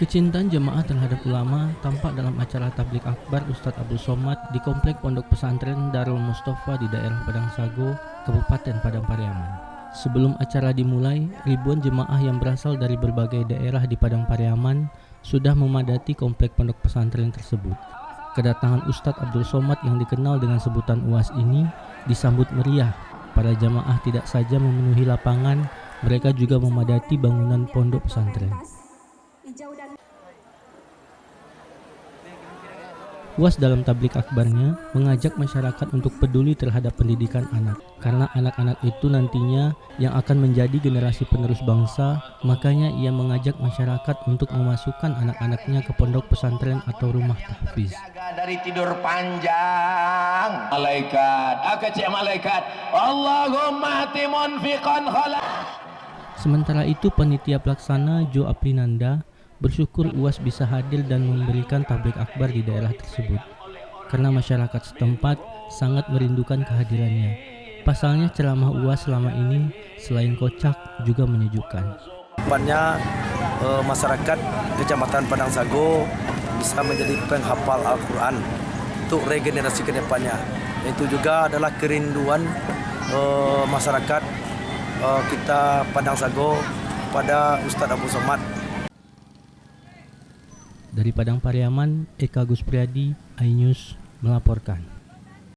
Kecintaan jemaah terhadap ulama tampak dalam acara tablik akbar Ustadz Abdul Somad di Komplek Pondok Pesantren Darul Mustafa di daerah Padang Sago, Kabupaten Padang Pariaman. Sebelum acara dimulai, ribuan jemaah yang berasal dari berbagai daerah di Padang Pariaman sudah memadati komplek pondok pesantren tersebut. Kedatangan Ustadz Abdul Somad yang dikenal dengan sebutan UAS ini disambut meriah. Para jemaah tidak saja memenuhi lapangan, mereka juga memadati bangunan pondok pesantren. UAS dalam tablik akbarnya mengajak masyarakat untuk peduli terhadap pendidikan anak, karena anak-anak itu nantinya yang akan menjadi generasi penerus bangsa. Makanya ia mengajak masyarakat untuk memasukkan anak-anaknya ke pondok pesantren atau rumah tahfiz. Dari tidur panjang, malaikat, Allahumma timun fiqan khalaq. Sementara itu panitia pelaksana Jo Aprinanda bersyukur UAS bisa hadir dan memberikan tablik akbar di daerah tersebut, karena masyarakat setempat sangat merindukan kehadirannya. Pasalnya ceramah UAS selama ini selain kocak juga menyejukkan. Depannya masyarakat Kecamatan Padang Sago bisa menjadi penghafal Al-Quran untuk regenerasi ke depannya. Itu juga adalah kerinduan masyarakat kita Padang Sago pada Ustadz Abdul Somad. Dari Padang Pariaman, Eka Gus Priadi, iNews melaporkan.